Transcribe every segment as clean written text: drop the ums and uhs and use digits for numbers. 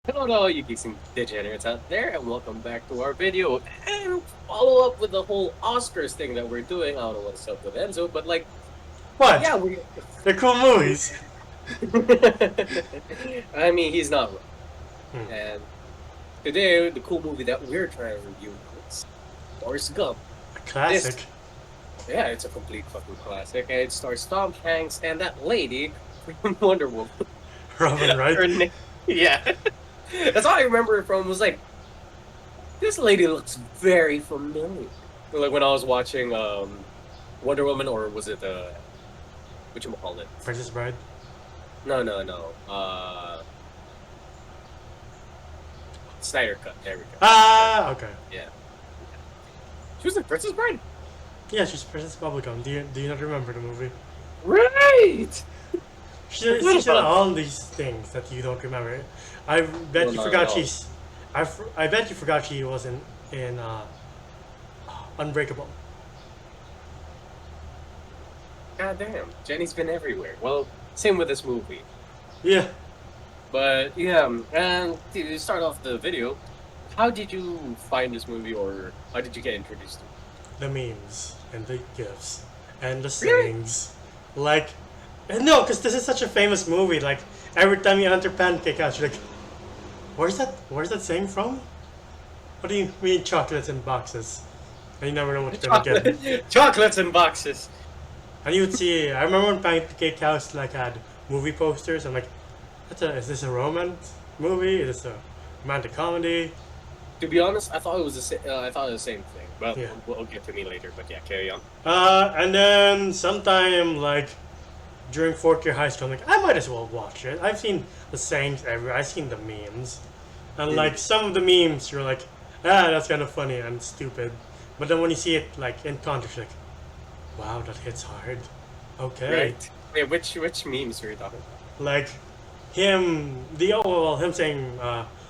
Hello to all you geeks and degenerates out there, and welcome back to our video. And follow up with the whole Oscars thing that we're doing. I don't know what's up with Enzo, but like, What? yeah, we. They're cool movies. I mean, he's not wrong. Hmm. And today, the cool movie that we're trying to review is Forrest Gump. A This, classic. yeah, it's a complete fucking classic, and it stars Tom Hanks and that lady from Wonder Woman. Robin Wright. Her name, yeah, that's all I remember from was like this lady looks very familiar. Like when I was watching Wonder Woman, or was it what you call it? Princess Bride. No, no, no. Snyder Cut. There we go. Ah, okay. Yeah, she was in Princess Bride. Yeah, she's Princess Bubblegum. Do you not remember the movie? Right. She's in all these things that you don't remember. I bet Well, you not at forgot all. she's. I bet you forgot she was in Unbreakable. God damn, Jenny's been everywhere. Well, same with this movie. Yeah. But yeah, and to start off the video, how did you find this movie, or how did you get introduced to it? The memes and the gifs and the Really? sayings. Like, no, because this is such a famous movie. Like, every time you enter Pancake House, you're like, Where's that saying from? What do you mean chocolates in boxes? And you never know what you're gonna get. Chocolates in boxes. And you would see. I remember when Pancake House like had movie posters. I'm like, is this a romance movie? Is this a romantic comedy? To be honest, I thought it was I thought it was the same thing. But Yeah. we'll get to me later. But yeah, carry on. And then sometime like during fourth year high school, I'm like, I might as well watch it. I've seen the sayings everywhere. I've seen the memes, and like some of the memes, you're like, that's kind of funny and stupid. But then when you see it like in context, you're like, wow, that hits hard. Okay. Right. Wait, which memes are you talking Like him saying,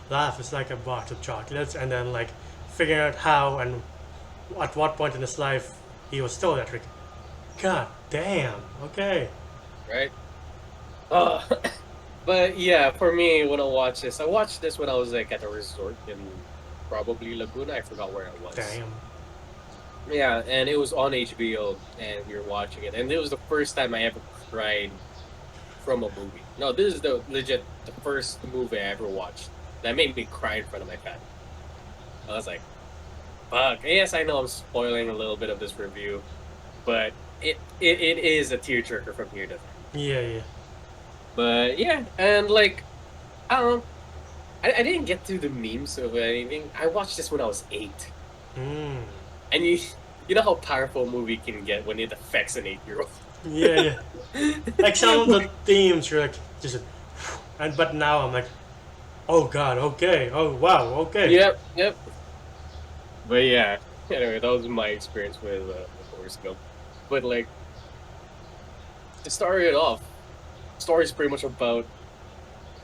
laugh is like a box of chocolates, and then like figuring out how and at what point in his life he was still that trick. God damn. Okay. about? Right. Uh, but yeah, for me, when I watched this when I was like at a resort in probably Laguna. I forgot where I was. Damn. Yeah, and it was on HBO, and we were watching it, and it was the first time I ever cried from a movie. No, this is the first movie I ever watched that made me cry in front of my family. I was like, "Fuck!" Yes, I know I'm spoiling a little bit of this review, but it is a tearjerker from here to there. Yeah, yeah. But yeah, and like I don't know, I didn't get through the memes of anything. I watched this when I was 8, Mm. and you know how powerful a movie can get when it affects an 8-year-old. Yeah, yeah. Like some of the themes, you're like just, and but now I'm like, oh god, okay, oh wow, okay. Yep, yep. But yeah, anyway, that was my experience with Forrest Gump. But like to start it off, story is pretty much about,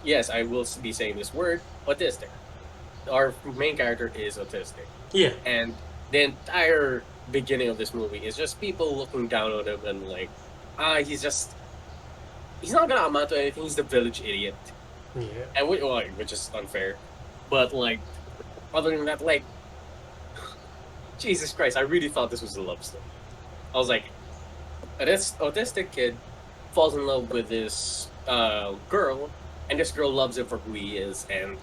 yes, I will be saying this word, autistic. Our main character is autistic, Yeah, and the entire beginning of this movie is just people looking down on him and like, he's not gonna amount to anything. He's the village idiot, yeah. and which is unfair. But like, other than that, like, Jesus Christ, I really thought this was a love story. I was like, this autistic kid falls in love with this girl, and this girl loves him for who he is, and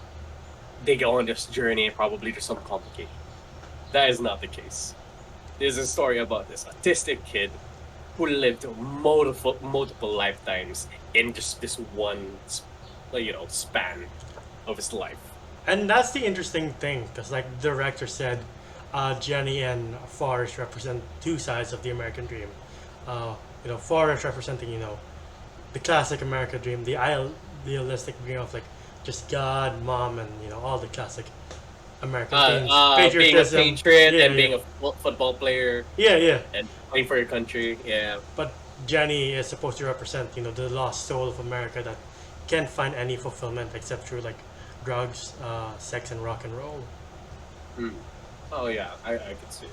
they go on this journey, and probably there's some complication. That is not the case. There's a story about this autistic kid who lived multiple lifetimes in just this one, span of his life. And that's the interesting thing, because like the director said, Jenny and Forrest represent two sides of the American dream. Forrest representing the classic American dream, the idealistic dream of like just God, mom, and all the classic American themes, Being a patriotism. patriot Yeah, and yeah, being a football player yeah, yeah. and playing for your country. Yeah. But Jenny is supposed to represent, the lost soul of America that can't find any fulfillment except through like drugs, sex, and rock and roll. Hmm. Oh yeah, I could see it.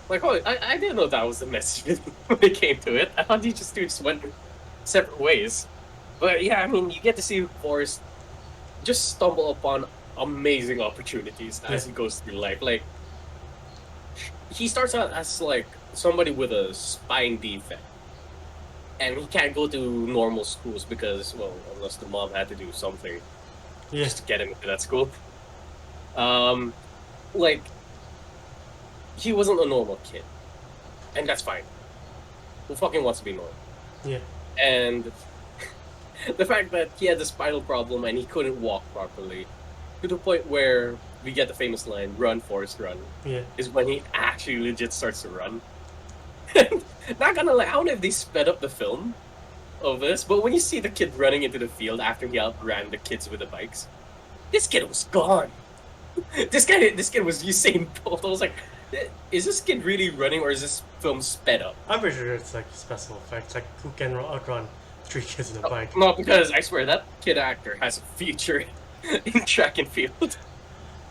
Like, oh, I didn't know that was the message when it came to it. I thought you just went separate ways. But yeah, I mean, you get to see Forrest just stumble upon amazing opportunities Yeah. as he goes through life. Like he starts out as like somebody with a spine defect, and he can't go to normal schools because, well, unless the mom had to do something Yeah. just to get him into that school. Um, like he wasn't a normal kid, and that's fine. Who fucking wants to be normal? Yeah. And the fact that he had the spinal problem and he couldn't walk properly, to the point where we get the famous line, "Run, Forrest, run," Yeah. is when he actually legit starts to run. Not gonna lie, I don't know if they sped up the film of this, but when you see the kid running into the field after he outran the kids with the bikes, this kid was gone. This kid was Usain Bolt. I was like, is this kid really running, or is this film sped up? I'm pretty sure it's like special effects, like who can outrun 3 kids in a bike. No, because I swear that kid actor has a future in track and field.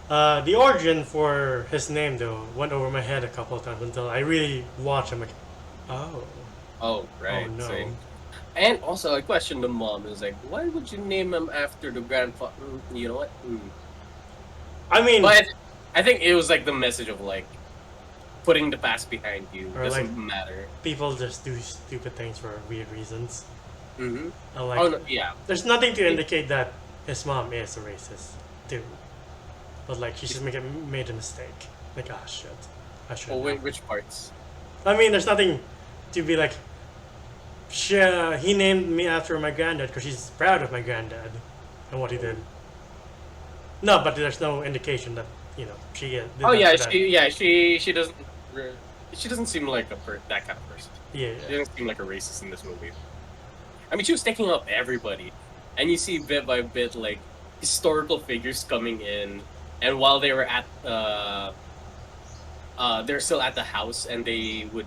The origin for his name though went over my head a couple of times until I really watched him. Like, oh, Oh, right. oh no. Same. And also, I questioned the mom. It was like, why would you name him after the grandfather? You know what? I mean, But I think it was like the message of like putting the past behind you Or, doesn't like- matter. people just do stupid things for weird reasons. Mm-hmm. And, like, Oh no, yeah. there's nothing to indicate that his mom is a racist, too. But like, she just made a mistake. Like, ah, shit. I should. Oh wait, which parts? I mean, there's nothing to be like. He named me after my granddad because she's proud of my granddad and what he did. No, but there's no indication that she did Oh that yeah, for that. she doesn't she doesn't seem like that kind of person. Yeah, She doesn't seem like a racist in this movie. I mean, she was taking up everybody, and you see bit by bit like historical figures coming in, and while they were at they're still at the house, and they would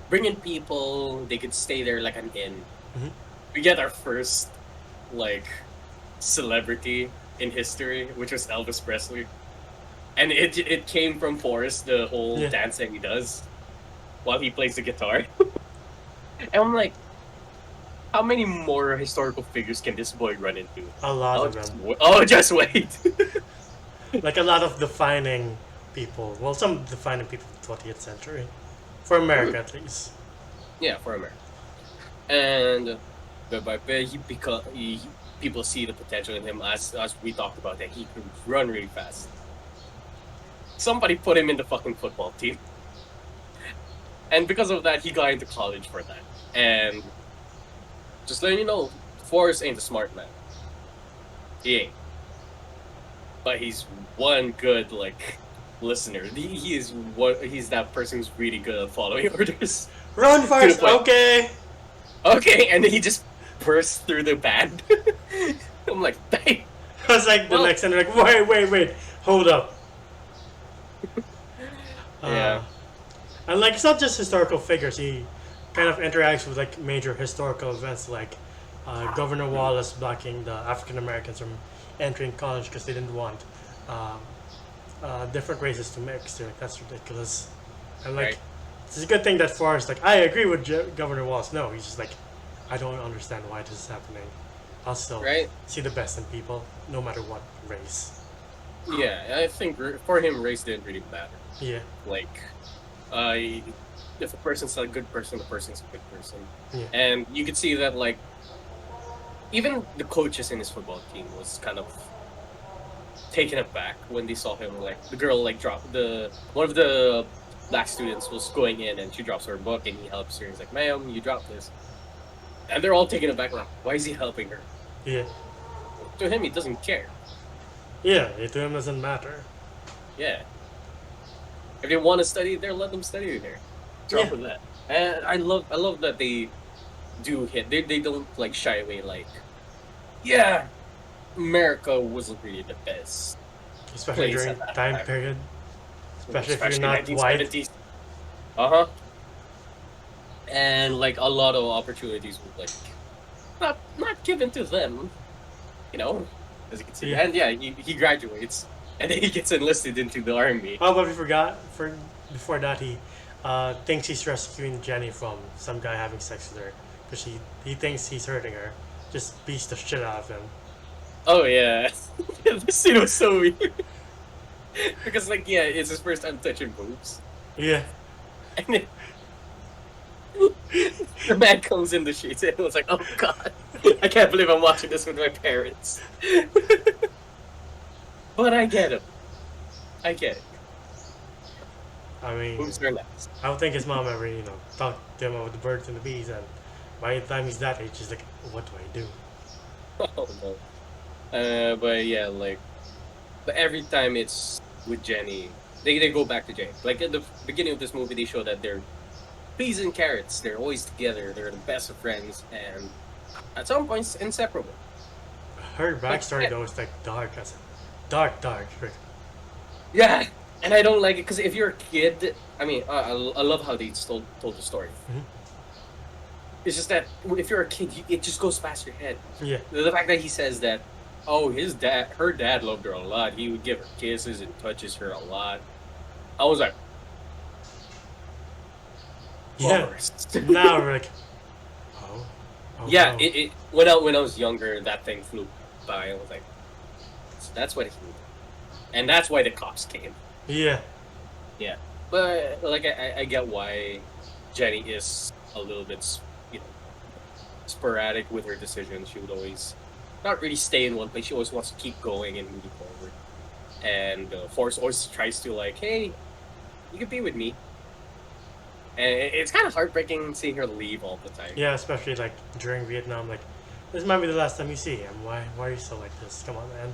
bring in people. They could stay there like an inn. Mhm. We get our first like celebrity in history, which was Elvis Presley, and it came from Forrest, the whole Yeah. dance that he does while he plays the guitar. And I'm like, how many more historical figures can this boy run into? A lot Oh, of them. just wait. Like a lot of defining people. Well, some defining people of the 20th century, for America at least. Yeah, for America. And bit by bit, people see the potential in him, as we talked about, that he can run really fast. Somebody put him in the fucking football team, and because of that, he got into college for that. And just letting you know, Forrest ain't a smart man. He ain't. But he's one good like listener. He's that person who's really good at following orders. Run first, point. okay. Okay, and then he just bursts through the band. I'm like, dang. I was like the Well- next, and they're like, wait, hold up. Yeah. And like, it's not just historical figures. He kind of interacts with like major historical events, like Governor Wallace blocking the African Americans from entering college because they didn't want different races to mix. They're like, that's ridiculous. And like, Right. it's a good thing that Forrest, like, I agree with Governor Wallace. No, he's just like, I don't understand why this is happening. I'll still Right? see the best in people, no matter what race. Yeah, I think for him, race didn't really matter. Yeah, Like, if a person's a good person, the person's a good person. yeah, And you could see that, like, even the coaches in his football team was kind of taken aback when they saw him. Like, the girl, like, one of the black students was going in, and she drops her book, and he helps her. He's like, ma'am, you dropped this. And they're all taken aback, like, why is he helping her? yeah. To him, he doesn't care. Yeah, it to him doesn't matter. Yeah. If they want to study there, let them study there. Drop Yeah. with that. And I love that they do hit. They don't like shy away. Like, yeah, America wasn't really the best, Especially Place during at that time time. period. Especially if you're not white. 1970s. Uh-huh. And like a lot of opportunities were like not given to them. You know, as you can see. Yeah. And yeah, he graduates, and then he gets enlisted into the army. Oh, but we forgot. Before that, he thinks he's rescuing Jenny from some guy having sex with her because he thinks he's hurting her. Just beats the shit out of him. Oh yeah, this scene was so weird because like yeah, it's his first time touching boobs, Yeah. and then the man comes in the sheets and it was like, oh god, I can't believe I'm watching this with my parents. But I get him. I get it. I mean, Boobs are nice. I don't think his mom ever, talked to him about the birds and the bees, and by the time he's that age, he's like, what do I do? Oh no. But yeah, like, but every time it's with Jenny, they go back to Jenny. Like at the beginning of this movie, they show that they're peas and carrots. They're always together. They're the best of friends, and at some points, inseparable. Her Like, backstory, though, is like dark as dark, dark. Like, yeah, and I don't like it because if you're a kid, I mean, I love how they told the story. Mhm. It's just that if you're a kid, it just goes past your head. Yeah. The fact that he says that, oh, her dad loved her a lot. He would give her kisses and touches her a lot. I was like, Yeah. Forrest. Now we're like, oh. Yeah, oh. when I was younger, that thing flew by. I was like, so that's what he needed, and that's why the cops came. Yeah. Yeah, but like I get why Jenny is a little bit, you know, sporadic with her decisions. She would always not really stay in one place. She always wants to keep going and moving forward. And Forrest always tries to like, hey, you could be with me. And it's kind of heartbreaking seeing her leave all the time. Yeah, especially like during Vietnam, like, this might be the last time you see him. Why are you still like this? Come on, man.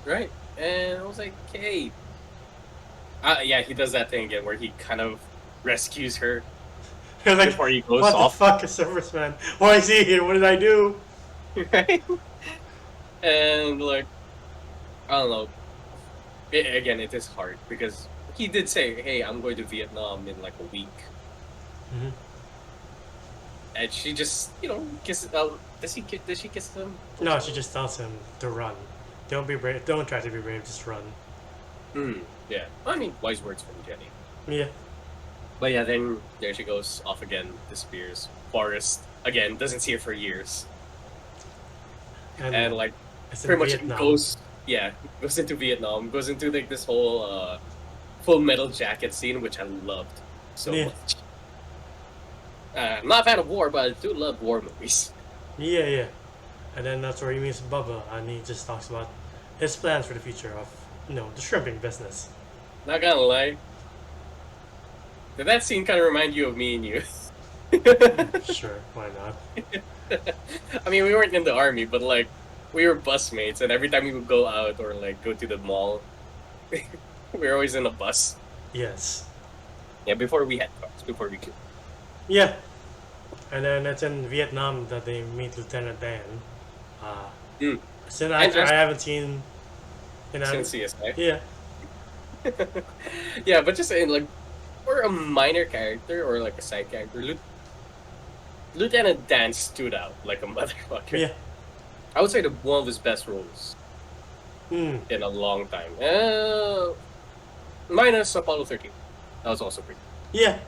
Right. And I was like, hey. Yeah, he does that thing again where he kind of rescues her You're like, before he goes what off. the fuck is serviceman? Why is he here? What did I do? Right? And like, I don't know. Again, it is hard because he did say, "Hey, I'm going to Vietnam in like a week," Mm-hmm. and she just, kisses. Does she kiss him? No, she just tells him to run. Don't be brave. Don't try to be brave. Just run. Yeah. I mean, wise words from Jenny. Yeah. But yeah, then there she goes off again, disappears. Forrest again doesn't see her for years, and like it's in pretty much Vietnam. goes into Vietnam, goes into like this whole Full Metal Jacket scene, which I loved so Yeah. much. I'm not a fan of war, but I do love war movies. Yeah, yeah. And then that's where he meets Bubba, and he just talks about his plans for the future of, the shrimping business. Not gonna lie, did that scene kind of remind you of me and you? Sure, why not? I mean, we weren't in the army, but like we were busmates, and every time we would go out or like go to the mall, we were always in a bus. Yes. Yeah, before we had cars, before we could. Yeah. And then it's in Vietnam that they meet Lieutenant Dan. Since I haven't seen. Since CSI. Yeah. Yeah, but just saying, like, or a minor character or like a side character, Lieutenant Dan stood out like a motherfucker. Yeah. I would say one of his best roles Hmm. in a long time. Minus Apollo 13. That was also pretty. Yeah.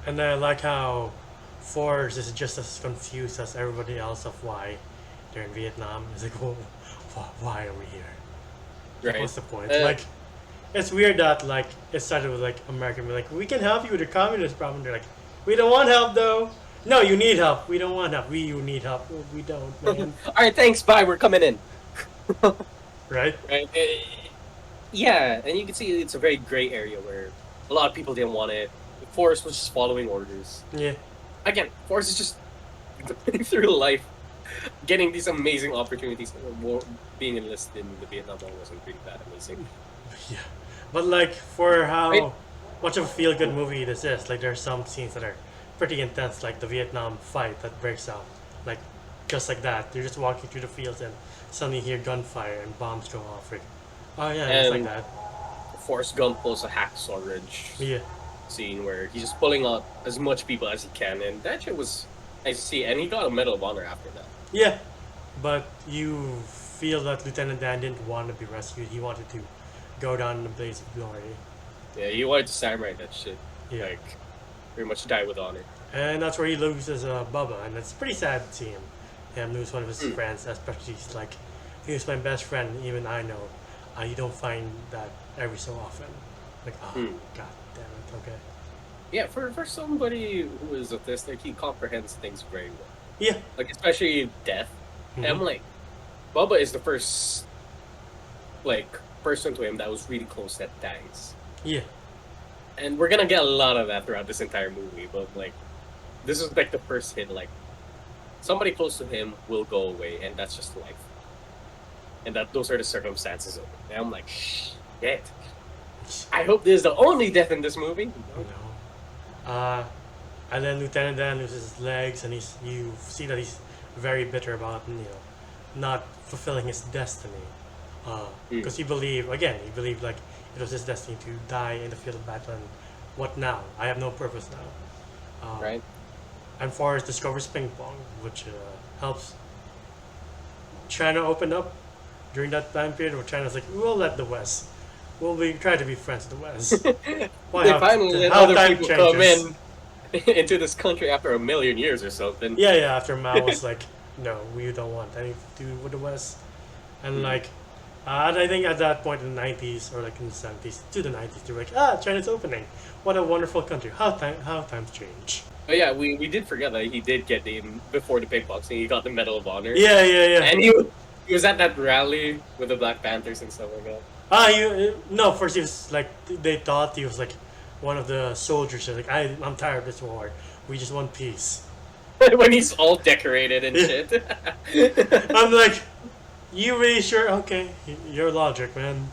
And I like how Forrest is just as confused as everybody else of why they're in Vietnam. It's like, well, why are we here? Right. What's the point? Like, it's weird that like it started with like American being like, we can help you with the communist problem. They're like, we don't want help though. No, you need help. We don't want help. You need help. We don't, man. All right, thanks. Bye. We're coming in. Right? Right. Yeah, and you can see it's a very gray area where a lot of people didn't want it. Forrest was just following orders. Yeah. Again, Forrest is just going through life, getting these amazing opportunities. Being enlisted in the Vietnam War wasn't really that amazing. Yeah. But like for how Right. much of a feel good movie this is, like there's some scenes that are pretty intense, like the Vietnam fight that breaks out. Like just like that. You're just walking through the fields and suddenly you hear gunfire and bombs go off. Like, oh yeah, it's like And that. Forrest Gump pulls a Hacksaw Ridge Yeah. scene where he's just pulling out as much people as he can, and that shit was nice to see. And he got a Medal of Honor after that. Yeah. But you feel that Lieutenant Dan didn't want to be rescued. He wanted to go down in a blaze of glory. Yeah, he wanted to samurai that shit. Yeah. Like, pretty much die with honor. And that's where he loses Bubba, and it's pretty sad to see him lose one of his friends, especially like he was my best friend. Even I know, you don't find that every so often. Like, oh, god damn it. Okay. Yeah, for somebody who is autistic, he comprehends things very well. Yeah. Like especially death. And I'm Mhm. like, Bubba is the first like person to him that was really close that dies. Yeah. And we're gonna get a lot of that throughout this entire movie, but like this is like the first hit, like somebody close to him will go away and that's just life. And that those are the circumstances of it. And I'm like, shit. I hope this is the only death in this movie. No. And then Lieutenant Dan loses his legs, and you see that he's very bitter about not fulfilling his destiny. Because he believed like it was his destiny to die in the field of battle. And what now? I have no purpose now. Right. And Forrest discovers ping pong, which helps China open up during that time period. Where China's like, we'll let the West. We'll try to be friends with the West. They finally let other people come in into this country after a million years or something. Yeah, after Mao was like, no, we don't want anything to do with the West. And like, and I think at that point in the 90s, or like in the 70s to the 90s, they were like, China's opening. What a wonderful country. How times change. But yeah, we did forget that he did get before the kickboxing, he got the Medal of Honor. Yeah. And he was at that rally with the Black Panthers and stuff like that. No, first he was like, they thought he was like one of the soldiers. Like, I'm tired of this war. We just want peace. When he's all decorated and shit. I'm like, you really sure? Okay, your logic, man.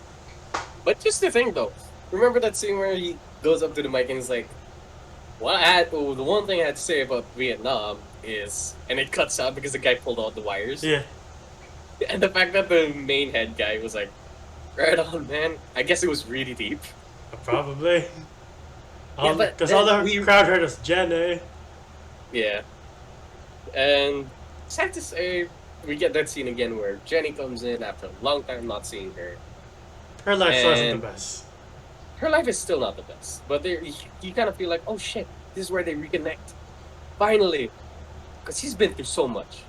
But just the thing though, remember that scene where he goes up to the mic and he's like, the one thing I had to say about Vietnam is, and it cuts out because the guy pulled out the wires. Yeah. And the fact that the main head guy was like, right on, man. I guess it was really deep. Probably. Because yeah, all the crowd heard us, Jenny. Yeah. And sad to say, we get that scene again where Jenny comes in after a long time not seeing her. Her life wasn't the best. Her life is still not the best. But you kind of feel like, oh shit, this is where they reconnect. Finally. Because he's been through so much.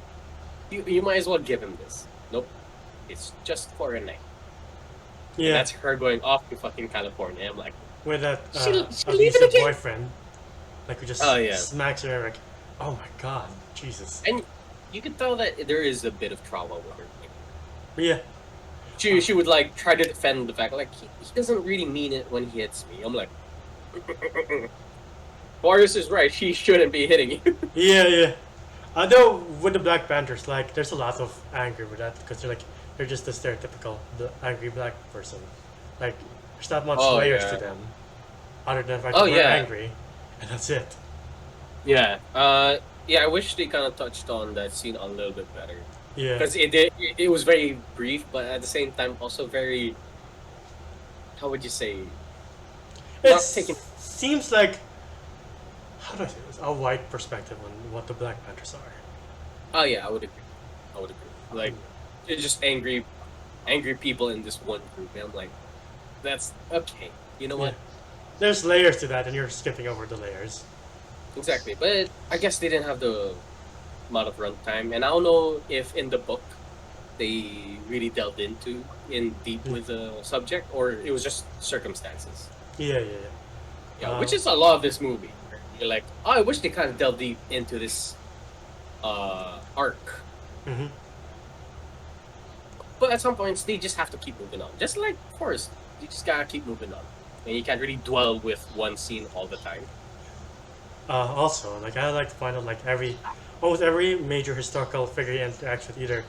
You might as well give him this. Nope. It's just for a night. Yeah. And that's her going off to fucking California. I'm like, with that she abusive boyfriend. Like, who just yeah. smacks her like, oh my god, Jesus. And you can tell that there is a bit of trauma with her. Yeah. She would like try to defend the fact like he doesn't really mean it when he hits me. I'm like, Boris is right. She shouldn't be hitting you. Yeah. Although with the Black Panthers, like there's a lot of anger with that because they're just the stereotypical angry black person. Like there's not much layers to them, other than the fact that they're angry, and that's it. Yeah. I wish they kind of touched on that scene a little bit better. Yeah. Because it was very brief, but at the same time also very. How would you say? It seems like. How do I say this? A white perspective on what the Black Panthers are. Oh yeah, I would agree. Like, it's just angry people in this one group. And I'm like, that's okay. You know what? There's layers to that, and you're skipping over the layers. Exactly, but I guess they didn't have the amount of runtime, and I don't know if in the book they really delved in deep with the subject, or it was just circumstances. Yeah. Which is a lot of this movie. You're like, oh, I wish they kind of delved deep into this arc. Mm-hmm. But at some points, they just have to keep moving on. Just like Forrest, you just gotta keep moving on. And you can't really dwell with one scene all the time. Also, like I like to find out like almost every major historical figure interacts with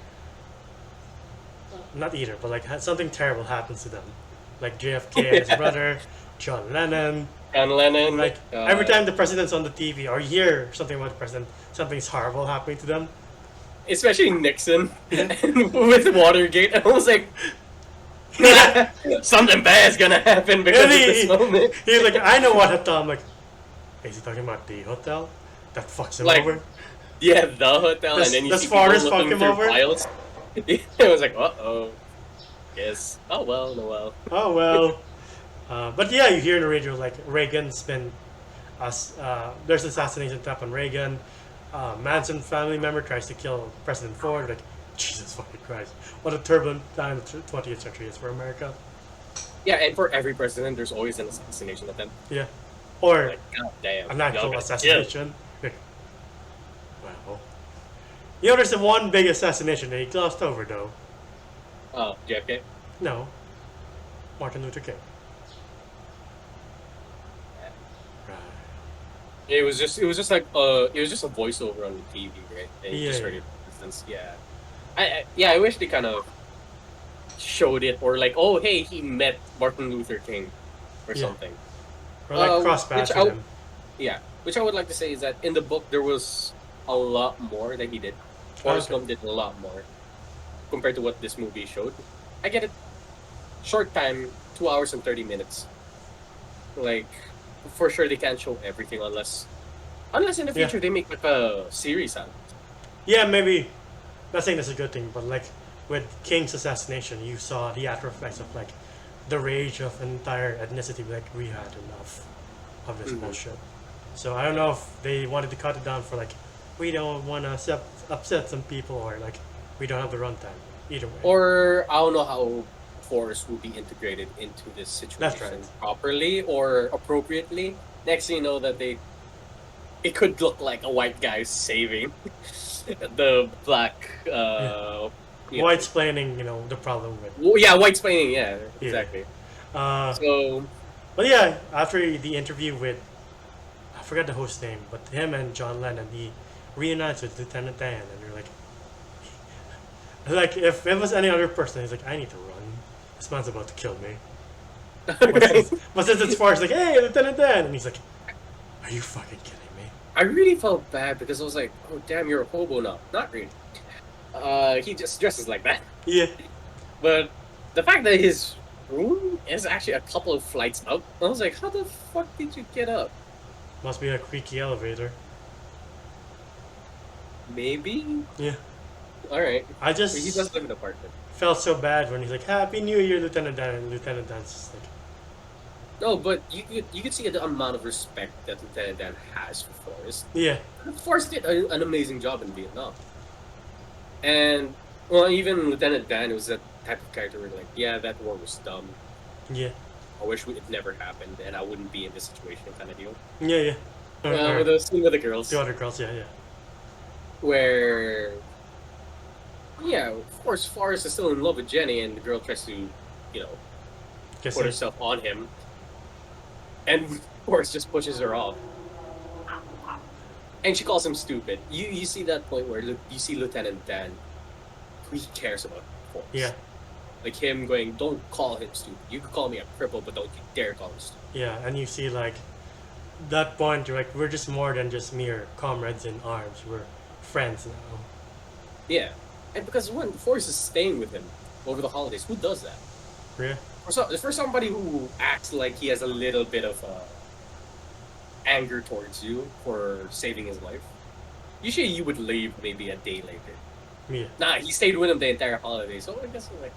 but like something terrible happens to them. Like JFK and his brother, John Lennon. Like every time the president's on the TV or you hear something about the president, something's horrible happening to them. Especially Nixon with Watergate. I was like, something bad's gonna happen because of this moment. He's like, I know what hotel. I'm like, is he talking about the hotel that fucks him over? Yeah, the hotel, and then you see people looking through files. It was like, uh-oh. Yes. Oh well, no well. Oh well. But yeah, you hear in the radio like Reagan's been, there's assassination attempt on Reagan. Manson family member tries to kill President Ford. Like Jesus fucking Christ! What a turbulent time the 20th century is for America. Yeah, and for every president, there's always an assassination attempt. Yeah, or Like, god damn, an y'all actual gotta assassination. Well, you know, there's the one big assassination that he glossed over, though. chill. Oh, JFK. No, Martin Luther King. Right. It was just like it was just a voiceover on the TV, right? And you just heard it. For instance, yeah. I wish they kind of showed it, or like, oh hey, he met Martin Luther King, or something. Or like cross paths with him. Yeah, which I would like to say is that in the book there was a lot more that he did. Forrest Gump did a lot more compared to what this movie showed. I get it. Short time, 2 hours and 30 minutes. Like, for sure they can't show everything unless in the future they make like a series out of it. Yeah, maybe. Not saying that's a good thing, but like with King's assassination, you saw the after effects of like the rage of an entire ethnicity. Like, we had enough of this bullshit. So I don't know if they wanted to cut it down for like, we don't want to upset some people, or like we don't have the runtime. Either way. Or I don't know how Forrest will be integrated into this situation properly or appropriately. Next thing you know, that it could look like a white guy saving the black. White-splaining, the problem with. Well, yeah, white-splaining. Yeah, exactly. But yeah, after the interview with, I forgot the host's name, but him and John Lennon, he reunites with Lieutenant Dan, and you're like, if it was any other person, he's like, I need to run. This man's about to kill me. But since it's Forrest, like, hey, Lieutenant Dan, and he's like, are you fucking kidding me? I really felt bad because I was like, oh damn, you're a hobo now. Not really. He just dresses like that. Yeah. But the fact that his room is actually a couple of flights up, I was like, how the fuck did you get up? Must be a creaky elevator. Maybe? Yeah. Alright. He does live in an apartment. Felt so bad when he's like, Happy New Year, Lieutenant Dan, and Lieutenant Dan's just like... No, but you could see the amount of respect that Lieutenant Dan has for Forrest. Yeah. Forrest did an amazing job in Vietnam. And, well, even Lieutenant Dan was that type of character where, like, yeah, that war was dumb. Yeah. I wish it never happened and I wouldn't be in this situation kind of deal. Yeah. With the scene with the girls. The other girls, yeah. Where, yeah, of course, Forrest is still in love with Jenny, and the girl tries to, put herself on him. And Forrest just pushes her off. And she calls him stupid. You see that point where you see Lieutenant Dan, who he cares about Forrest. Yeah. Like him going, don't call him stupid. You could call me a cripple, but don't you dare call him stupid. Yeah, and you see, like, that point, you're like, we're just more than just mere comrades in arms. We're friends now. Yeah. And because when Forrest is staying with him over the holidays, who does that? Yeah. For somebody who acts like he has a little bit of anger towards you for saving his life, usually you would leave maybe a day later. Yeah. Nah, he stayed with him the entire holiday, so I guess like,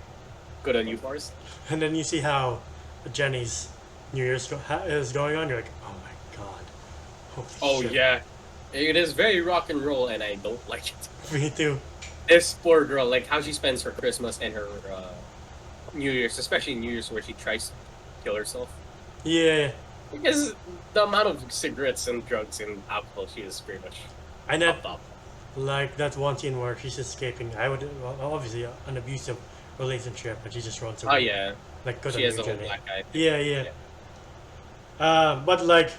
good on you, Forrest. And then you see how Jenny's New Year's is going on. You're like, oh my god. Holy shit. Yeah. It is very rock and roll, and I don't like it. Me too. This poor girl, like how she spends her Christmas and her New Year's, especially New Year's, where she tries to kill herself. Yeah. Because the amount of cigarettes and drugs and alcohol she is pretty much up. Like that one scene where she's escaping. Obviously an abusive relationship, and she just runs away. Oh yeah. Like good she has a whole Jenny. black eye. Yeah. But like,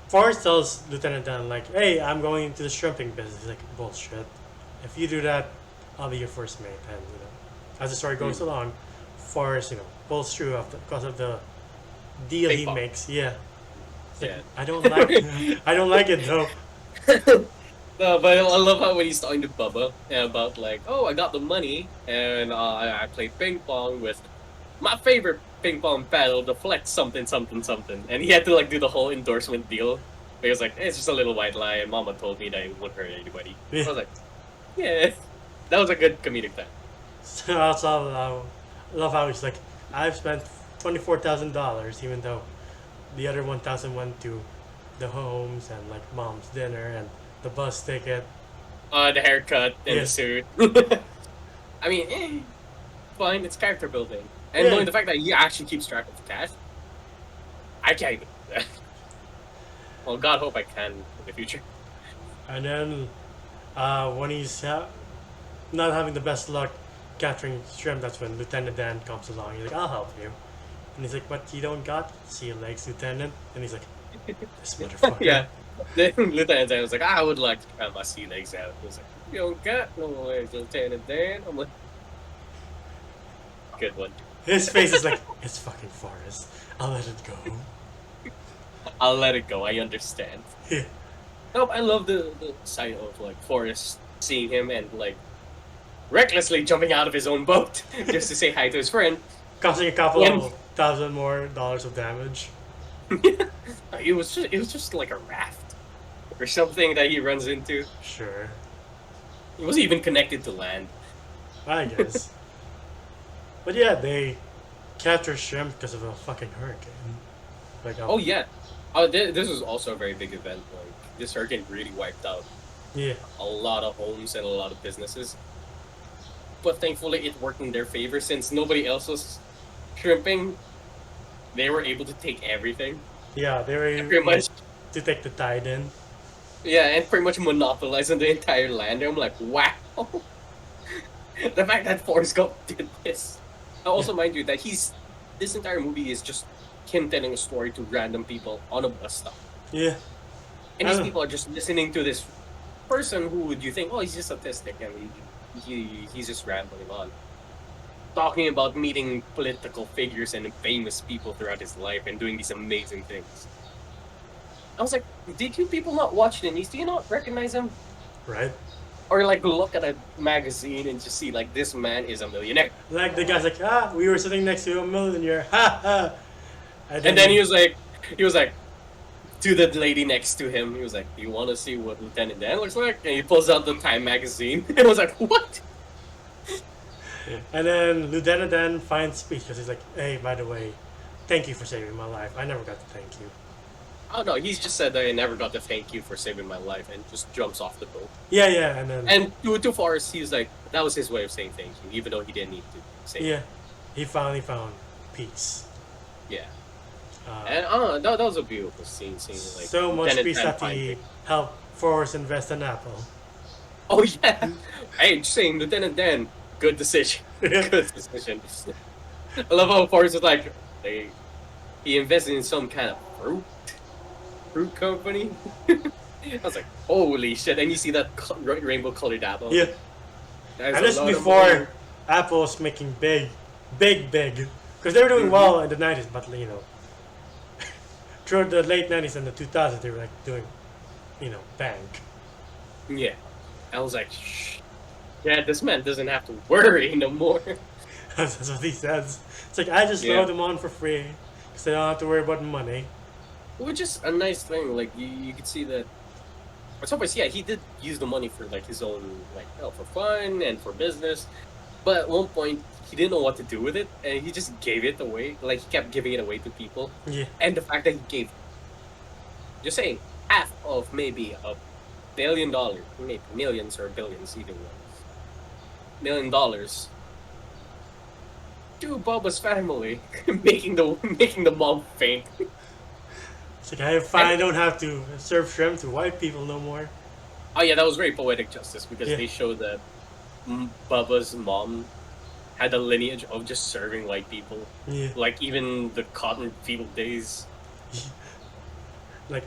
Forrest tells Lieutenant Dan, like, hey, I'm going into the shrimping business. He's like, bullshit. If you do that, I'll be your first mate. And as the story goes along, Forrest, pulls through because of the deal he makes. Yeah. Like, I don't like it though. No, but I love how when he's talking to Bubba about like, oh, I got the money and I played ping pong with my favorite ping pong paddle, the Flex something, and he had to like do the whole endorsement deal. Because like, it's just a little white lie, and Mama told me that it wouldn't hurt anybody. Yeah. I was like, yeah, that was a good comedic time. So I also love how he's like, I've spent $24,000, even though the other 1,000 went to the homes and like mom's dinner and the bus ticket. The haircut and the suit. I mean, fine, it's character building. And knowing the fact that he actually keeps track of cash, I can't even do that. Well, God hope I can in the future. And then when he's not having the best luck capturing shrimp, that's when Lieutenant Dan comes along. He's like, I'll help you. And he's like, but you don't got sea legs, Lieutenant. And he's like, this motherfucker. Yeah. Then Lieutenant Dan was like, I would like to try my sea legs out. He was like, you don't got no legs, Lieutenant Dan. I'm like, good one. His face is like, it's fucking Forrest. I'll let it go. I'll let it go. I understand. Yeah. Nope, I love the sight of like Forrest seeing him and like recklessly jumping out of his own boat just to say hi to his friend. Causing a couple of $1,000 more of damage. It was just like a raft or something that he runs into. Sure. It wasn't even connected to land. I guess. But yeah, they capture shrimp because of a fucking hurricane. Like, Oh yeah. This was also a very big event. Like this hurricane really wiped out yeah. a lot of homes and a lot of businesses. But thankfully, it worked in their favor since nobody else was shrimping. They were able to take everything. Yeah, they were And pretty much, to take the tide in. yeah, and pretty much monopolizing the entire land. I'm like, wow. The fact that Forrest Gump did this. Also, mind you, that this entire movie is just him telling a story to random people on a bus stop. Yeah. And these people are just listening to this person who would you think, oh, he's just autistic and he's just rambling on. Talking about meeting political figures and famous people throughout his life and doing these amazing things. I was like, did you people not watch the news? Do you not recognize him? Right. Or like look at a magazine and just see like this man is a millionaire. Like the guy's like, we were sitting next to a millionaire. Ha ha. And then he was like to the lady next to him, he was like, do you want to see what Lieutenant Dan looks like? And he pulls out the Time magazine and was like, what? And then Lieutenant Dan finds speech because he's like, hey, by the way, thank you for saving my life. I never got to thank you. Oh no, he's just said that I never got to thank you for saving my life and just jumps off the boat. Yeah, and then... And to Forrest, he was like, that was his way of saying thank you, even though he didn't need to say it. He finally found peace. Yeah. And that was a beautiful scene. Seeing like so much Lieutenant peace Dan that he helped Forrest invest in Apple. Oh yeah. Hey, just saying, Lieutenant Dan, good decision. Good decision. I love how Forrest was like, he invested in some kind of fruit company. I was like, holy shit! And you see that rainbow colored apple. Yeah. And this is before Apple was making big, because they were doing well in the 90s, but you know, throughout the late 90s and the 2000s, they were like doing, bank. Yeah. I was like, shh. Yeah, this man doesn't have to worry no more. That's what he says. It's like, I just load them on for free because I don't have to worry about money. Which is a nice thing. Like, you could see that. Or sometimes, yeah, he did use the money for, like, his own, like, for fun and for business. But at one point, he didn't know what to do with it, and he just gave it away. Like, he kept giving it away to people. Yeah. And the fact that he gave, just saying, half of maybe $1 billion, maybe millions or billions, either way. $1 million to Bubba's family, making the mom faint. It's like, I finally don't have to serve shrimp to white people no more. Oh yeah, that was very poetic justice because they showed that Bubba's mom had a lineage of just serving white people. Yeah. Like even the cotton field days. like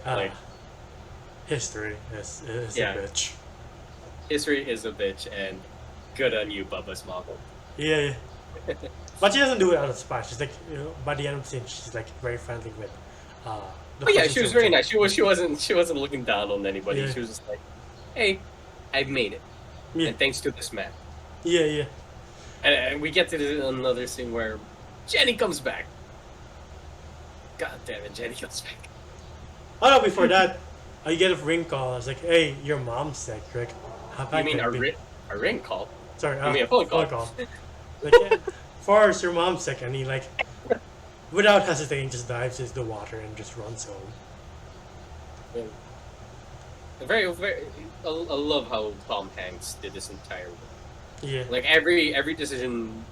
history is a bitch. History is a bitch, and good on you, Bubba's mom. Yeah. But she doesn't do it out of spite. She's like, by the end of the scene, she's like very friendly with. She was very nice. She wasn't looking down on anybody. Yeah. She was just like, "Hey, I've made it, and thanks to this man." Yeah. And we get to another scene where Jenny comes back. God damn it, Jenny comes back. Oh no! Before that, I get a ring call. I was like, "Hey, your mom's sick, Rick." You mean a ring call? Sorry, you mean a phone call? Like, Forrest, your mom's sick, and he like, without hesitating, just dives into the water and just runs home. I love how Tom Hanks did this entire movie. Yeah. Like every decision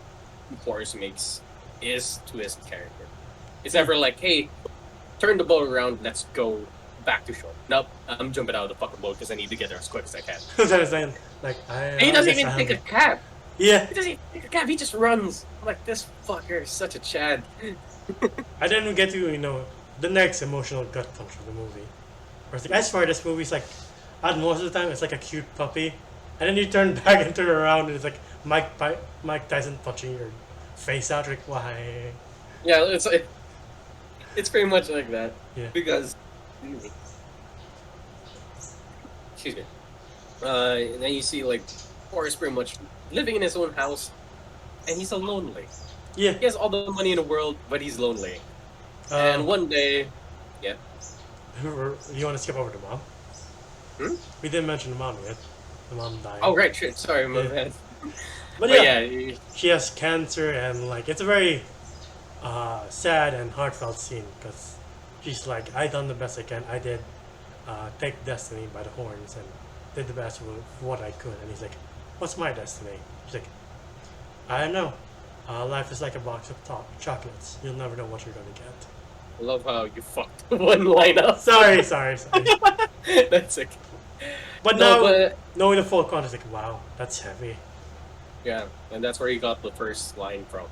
Forrest makes is to his character. It's never like, hey, turn the boat around, let's go back to shore. Nope, I'm jumping out of the fucking boat because I need to get there as quick as I can. That's what I'm saying. Like And he I doesn't guess even I'll take a go. cab. Yeah. He doesn't even take a cab. He just runs. I'm like, this fucker is such a Chad. I didn't get to the next emotional gut punch of the movie. Where it's like I swear this movie's like, most of the time it's like a cute puppy, and then you turn back and turn around and it's like Mike Tyson punching your face out. Like why? Yeah, it's pretty much like that. Yeah. Because, excuse me. And then you see like Forrest pretty much living in his own house, and he's so lonely. Yeah. He has all the money in the world, but he's lonely. And one day, yeah. You want to skip over to mom? Hmm? We didn't mention the mom yet. The mom died. Oh right, shit. Sorry, my bad. But yeah, she has cancer, and like it's a very sad and heartfelt scene because she's like, I done the best I can. I did take destiny by the horns and did the best with what I could. And he's like, what's my destiny? She's like, I don't know. Life is like a box of chocolates. You'll never know what you're gonna get. I love how you fucked one line up. Sorry. That's okay. But now, knowing the full context, like, wow, that's heavy. Yeah, and that's where he got the first line from.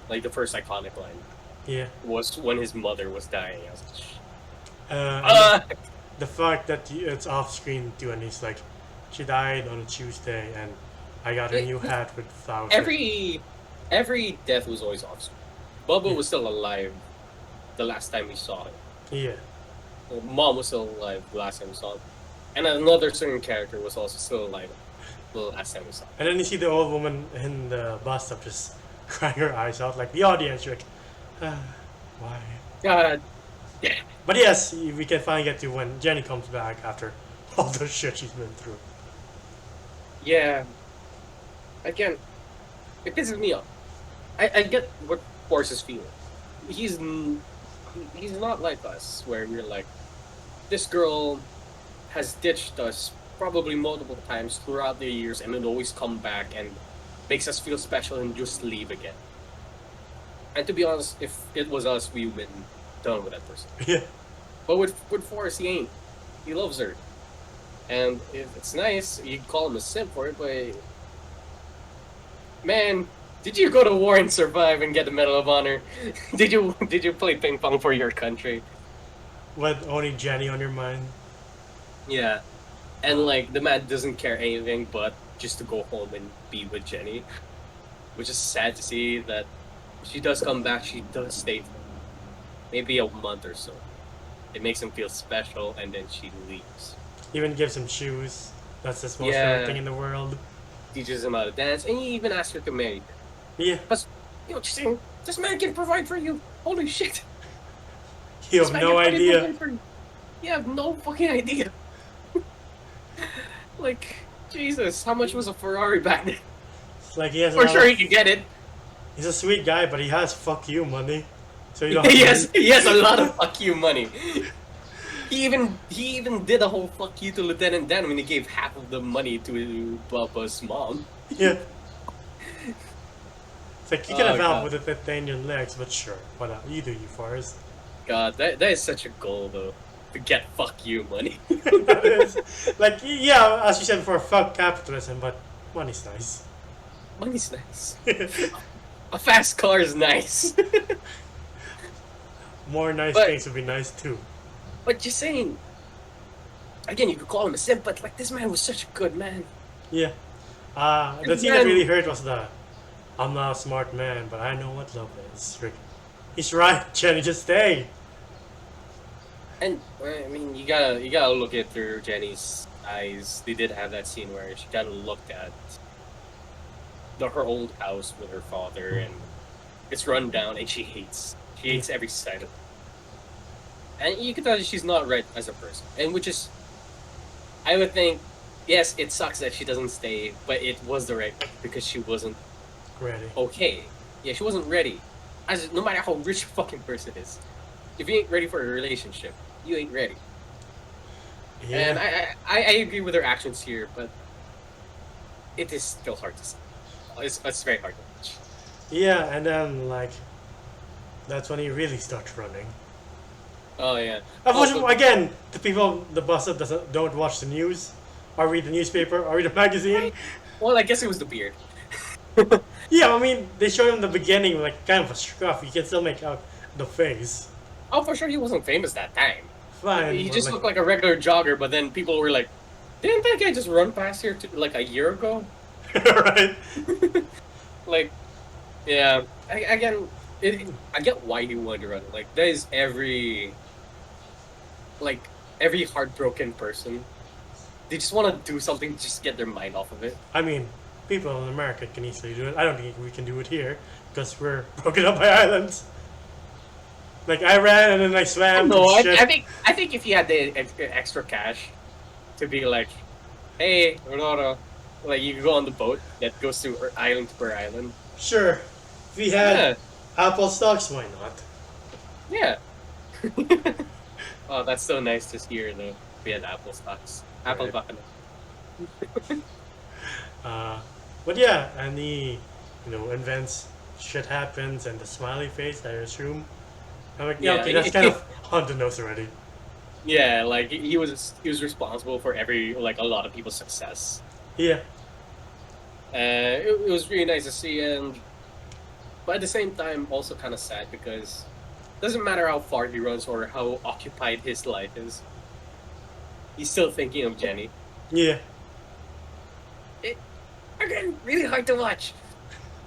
Like, the first iconic line. Yeah. Was when his mother was dying. I was like, the fact that it's off screen too, and he's like, she died on a Tuesday, and I got a new hat with flowers. Every death was always off screen. Bubba was still alive the last time we saw him. Yeah. Well, Mom was still alive the last time we saw him. And another certain character was also still alive the last time we saw him. And then you see the old woman in the bus stop just crying her eyes out, like the audience, you're like, why? God. Yeah. But yes, we can finally get to when Jenny comes back after all the shit she's been through. Yeah. Again, it pisses me off. I get what Forrest is feeling. He's not like us, where we're like, this girl has ditched us probably multiple times throughout the years and then always come back and makes us feel special and just leave again. And to be honest, if it was us, we would have been done with that person. Yeah. But with Forrest, he ain't. He loves her. And if it's nice, you can call him a simp for it, but... Man, did you go to war and survive and get the Medal of Honor? Did you play ping pong for your country? With only Jenny on your mind? Yeah. And like, the man doesn't care anything but just to go home and be with Jenny. Which is sad to see that she does come back, she does stay for maybe a month or so. It makes him feel special, and then she leaves. Even gives him shoes. That's the most favorite thing in the world. Teaches him how to dance, and he even asks her to marry her. Yeah. Because, just saying, this man can provide for you. Holy shit. You have no idea. You have no fucking idea. Like, Jesus, how much was a Ferrari back then? It's like he has For sure he can get it. He's a sweet guy, but he has fuck you money. So you don't he has a lot of fuck you money. He even did a whole fuck you to Lieutenant Dan when he gave half of the money to Bubba's mom. Yeah. It's like you can have help with the titanium legs, but sure, whatever. You do you, Forrest. God, that is such a goal though. To get fuck you money. Like, yeah, as you said before, fuck capitalism, but money's nice. Money's nice. A fast car is nice. More nice things would be nice too. But just saying, again, you could call him a simp, but like this man was such a good man. Yeah. The thing that really hurt was I'm not a smart man, but I know what love is. He's right, Jenny, just stay. And I mean, you gotta look at through Jenny's eyes. They did have that scene where she kind of looked at her old house with her father, and it's run down, and she hates every side of it. And you can tell that she's not right as a person, and which is, I would think, yes, it sucks that she doesn't stay, but it was the right because she wasn't ready. Okay, yeah, she wasn't ready. No matter how rich a fucking person is, if you ain't ready for a relationship, you ain't ready. Yeah. And I agree with her actions here, but it is still hard to say. It's very hard to watch. Yeah, and then like that's when he really starts running. Oh yeah. Unfortunately, again, the people, the bus that don't watch the news, or read the newspaper, or read the magazine. Well, I guess it was the beard. Yeah, I mean, they show him the beginning, like kind of a scruff. You can still make out the face. Oh, for sure, he wasn't famous that time. Fine. He but, just looked like a regular jogger, but then people were like, "Didn't that guy just run past here like a year ago?" right. Like, yeah. Again, I get why he wanted to run. Like, that is every heartbroken person. They just want to do something, just get their mind off of it. I mean, people in America can easily do it. I don't think we can do it here because we're broken up by islands. Like I ran and then I swam. No, and shit. I think if you had the extra cash to be like, hey, Aurora, like you could go on the boat that goes to island per island. Sure. If we had Apple stocks, why not? Yeah. Oh, that's so nice to hear though. We had Apple stocks. Apple Right. button. But yeah, and he, invents, shit happens, and the smiley face, I assume. I'm like, yeah, Yeah, okay, that's kind of on the nose already. Yeah, like he was responsible for a lot of people's success. Yeah. It was really nice to see, but at the same time, also kind of sad because it doesn't matter how far he runs or how occupied his life is, he's still thinking of Jenny. Yeah. Again, really hard to watch.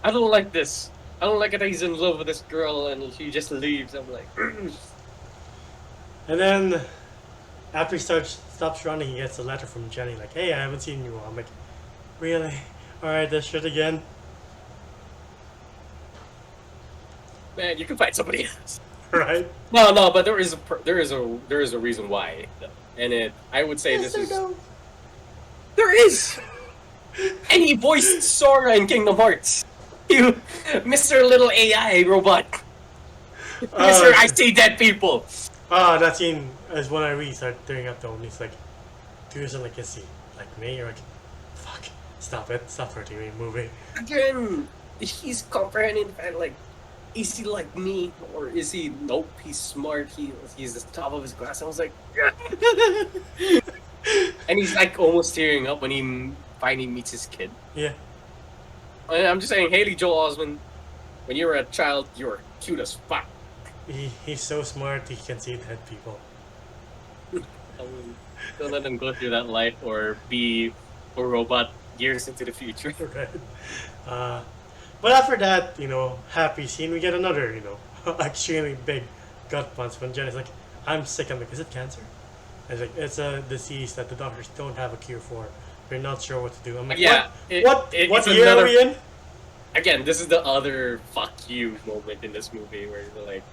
I don't like this. I don't like it that he's in love with this girl and she just leaves. I'm like, And then, after he stops running, he gets a letter from Jenny, like, hey, I haven't seen you. I'm like, really? Alright, this shit again? man, you can find somebody else. Right? No, but there is a reason why, and I would say Yes, this is no. there is. And he voiced Sora in Kingdom Hearts. You, Mr. Little AI robot. Mr. I see dead people. That scene is when I really start tearing up though, and he's like, do something like, is he like me? You're like, fuck, stop it, stop hurting me, movie. Again, he's comprehending that, like, is he like me? Or is he, nope, he's smart, he's the top of his class. I was like, and he's like almost tearing up when he finally meets his kid. Yeah. And I'm just saying, Haley Joel Osment, when you were a child, you were cute as fuck. He's so smart, he can see dead people. Don't let him go through that life or be a robot years into the future. Right. But after that, happy scene, we get another, extremely big gut punch when Jenny's like, I'm sick. I'm like, is it cancer? And it's like, it's a disease that the doctors don't have a cure for. We're not sure what to do. I'm like, Yeah, what it's year another- are we in? Again, this is the other fuck you moment in this movie where you're like,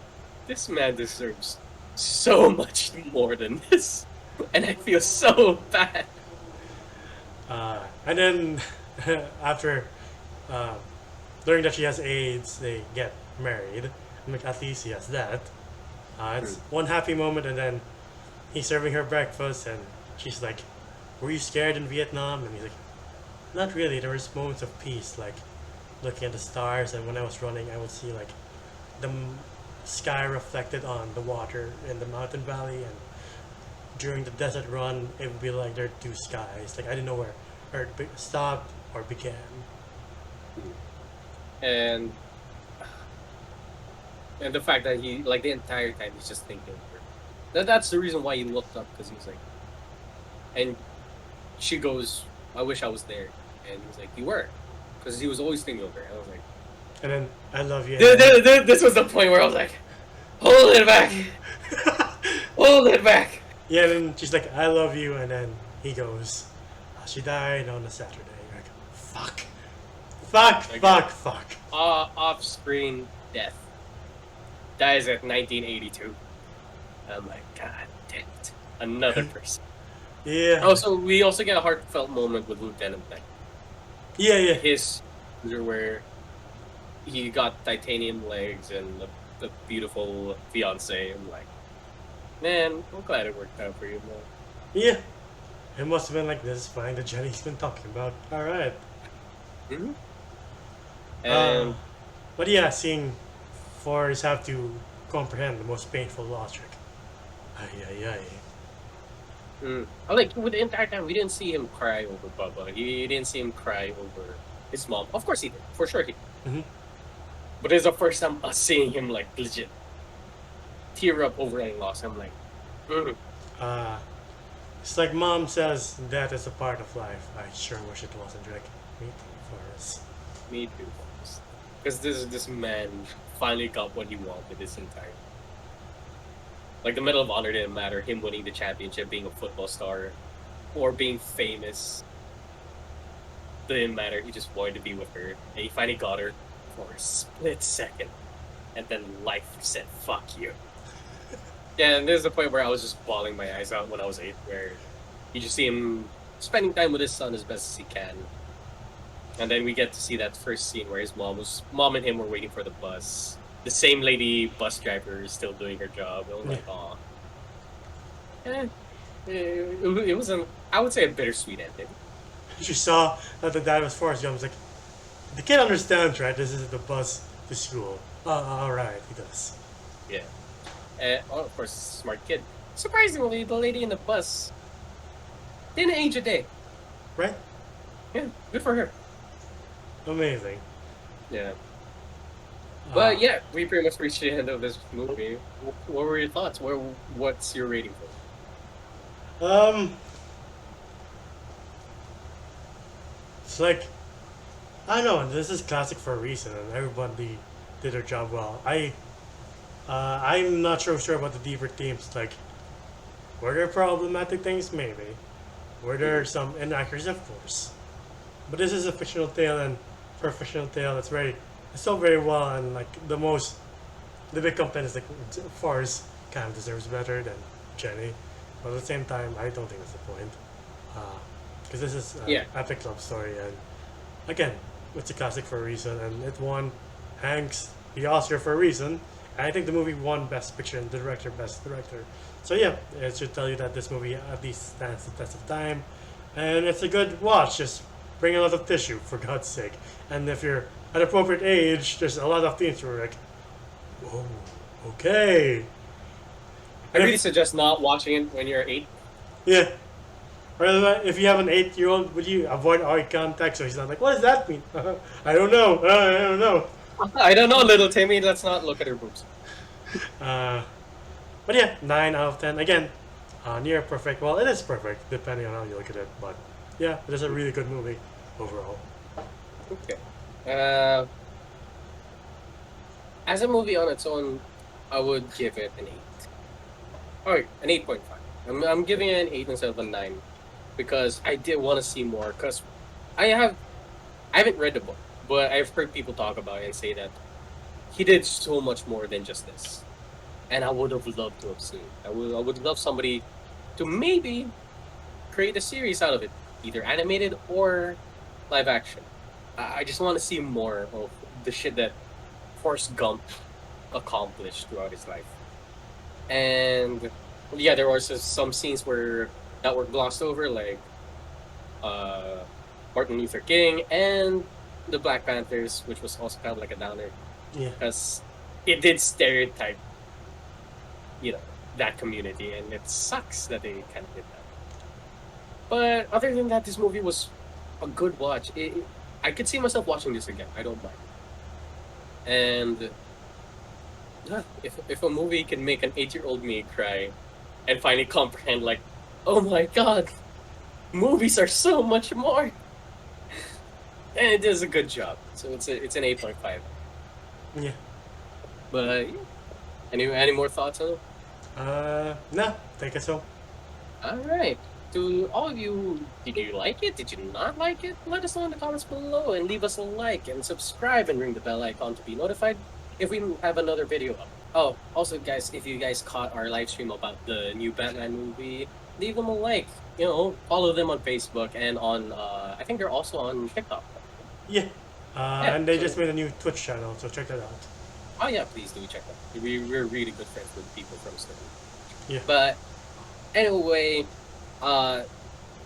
this man deserves so much more than this. And I feel so bad. And then after learning that she has AIDS, they get married. I'm like, at least he has that. It's one happy moment, and then he's serving her breakfast, and she's like, were you scared in Vietnam? And he's like, not really. There was moments of peace, like looking at the stars, and when I was running, I would see like the sky reflected on the water in the mountain valley, and during the desert run, it would be like there are two skies. Like I didn't know where Earth stopped or began. And the fact that he, like, the entire time he's just thinking of her. That's the reason why he looked up, because he was like, and she goes, I wish I was there. And he was like, you were. Because he was always thinking of her. And I was like, And then I love you. this was the point where I was like, hold it back. Hold it back. Yeah, and then she's like, I love you, and then he goes, she died on a Saturday. You're like, fuck. Fuck. Off-screen death. Dies at 1982. I'm like, God damn it. Another person. Yeah. Also, we also get a heartfelt moment with Lieutenant Ben. Yeah. His where he got titanium legs and the beautiful fiance. I'm like, man, I'm glad it worked out for you, man. Yeah. It must have been like, this is fine, the Jenny's been talking about. Alright. Mm-hmm. And But yeah, seeing Forrest have to comprehend the most painful logic. Ay, ay, ay. like with the entire time, we didn't see him cry over Bubba. He didn't see him cry over his mom. Of course he did, for sure he did. Mm-hmm. But it's the first time us seeing him like legit tear up over any loss. I'm like, mm. It's like mom says, death is a part of life. I sure wish it wasn't. Like, me too, Forrest. Me too. Because this man finally got what he wanted this entire. Like the Medal of Honor didn't matter. Him winning the championship, being a football star, or being famous didn't matter. He just wanted to be with her, and he finally got her for a split second, and then life said "fuck you." Yeah, and there's the point where I was just bawling my eyes out when I was 8, where you just see him spending time with his son as best as he can. And then we get to see that first scene where his mom and him were waiting for the bus. The same lady bus driver is still doing her job. I was like, aw. It was I would say a bittersweet ending. She saw that the dad was Forrest Gump. Was like, the kid understands, right? This is the bus to school. Alright, he does. Yeah. Of course, smart kid. Surprisingly, the lady in the bus didn't age a day. Right? Yeah, good for her. Amazing. Yeah. But yeah, we pretty much reached the end of this movie. What were your thoughts? What's your rating for it? It's like, I don't know, this is classic for a reason, and everybody did their job well. I'm not sure about the deeper themes. Like, were there problematic things? Maybe. Were there some inaccuracies? Of course. But this is a fictional tale, and for a fictional tale, it's sold very well, and like the big complaint is like Forrest kind of deserves better than Jenny, but at the same time, I don't think that's the point, because this is an epic love story, and again, it's a classic for a reason, and it won Hanks the Oscar for a reason. And I think the movie won Best Picture and the director Best Director. So yeah, it should tell you that this movie at least stands the test of time, and it's a good watch. Just bring a lot of tissue, for God's sake. And if you're at appropriate age, there's a lot of themes where you're like, whoa, okay. I really suggest not watching it when you're 8. Yeah. Or if you have an 8-year-old, would you avoid eye contact so he's not like, what does that mean? I don't know. I don't know. I don't know, little Timmy. Let's not look at her boobs. But yeah, 9 out of 10. Again, near perfect. Well, it is perfect, depending on how you look at it. But yeah, it is a really good movie overall. Okay. As a movie on its own, I would give it an 8. Alright, an 8.5. I'm giving it an 8 instead of a 9 because I did want to see more. Because I haven't read the book, but I've heard people talk about it and say that he did so much more than just this, and I would have loved to have seen. I would love somebody to maybe create a series out of it, either animated or live action. I just want to see more of the shit that Forrest Gump accomplished throughout his life. And yeah, there were some scenes that were glossed over, like Martin Luther King and the Black Panthers, which was also kind of like a downer. Yeah. Because it did stereotype, that community, and it sucks that they kind of did that. But other than that, this movie was a good watch. I could see myself watching this again. I don't mind. And if a movie can make an 8-year-old me cry and finally comprehend, like, oh my god, movies are so much more, and it does a good job. So it's an 8.5. Yeah. But any more thoughts on it? No, take us home. All right. To all of you, did you like it? Did you not like it? Let us know in the comments below and leave us a like and subscribe and ring the bell icon to be notified if we have another video up. Oh, also guys, if you guys caught our live stream about the new Batman movie, leave them a like. Follow them on Facebook and on, I think they're also on TikTok. Yeah. And they just made a new Twitch channel, so check that out. Oh yeah, please do check that. We're really good friends with people from Slurrp. Yeah. But anyway,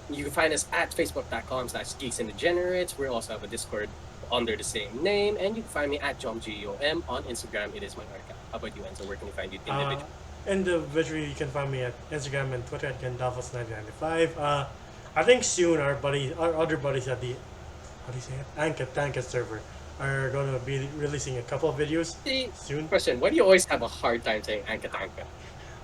you can find us at facebook.com/geeksanddegenerates. We also have a Discord under the same name, and you can find me at JomGOM on Instagram. It is my account. How about you, Enzo? Where can you find you individually? Individually, you can find me at Instagram and Twitter at Gandalfos1995. I think soon our other buddies at the, how do you say it? Anka server are going to be releasing a couple of videos See, soon. question: why do you always have a hard time saying Anka Tanka?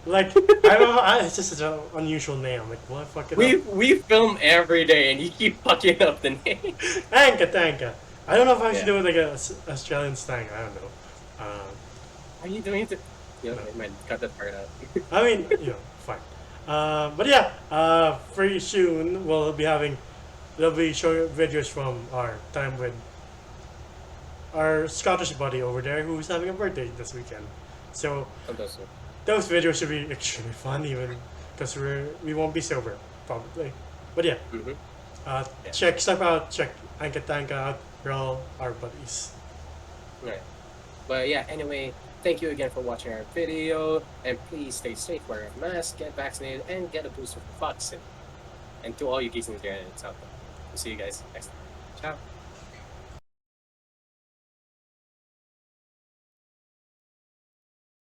Like, I don't know, it's just such an unusual name. Like, what fucking We film every day, and you keep fucking up the name. Anka. I don't know if I should Yeah. do it like a Australian slang. I don't know. Are you doing it? You know, man, cut that part out. I mean, fine. But yeah, pretty soon we'll be showing videos from our time with our Scottish buddy over there who's having a birthday this weekend. So Fantastic. those videos should be extremely fun, even because we won't be sober probably. But yeah, Mm-hmm. check Anka Tanka out. We're all our buddies. Right. But yeah, anyway, thank you again for watching our video, and please stay safe, wear a mask, get vaccinated, and get a booster for fuck's sake. And to all you geeks and nerds out there, we'll see you guys next time. Ciao.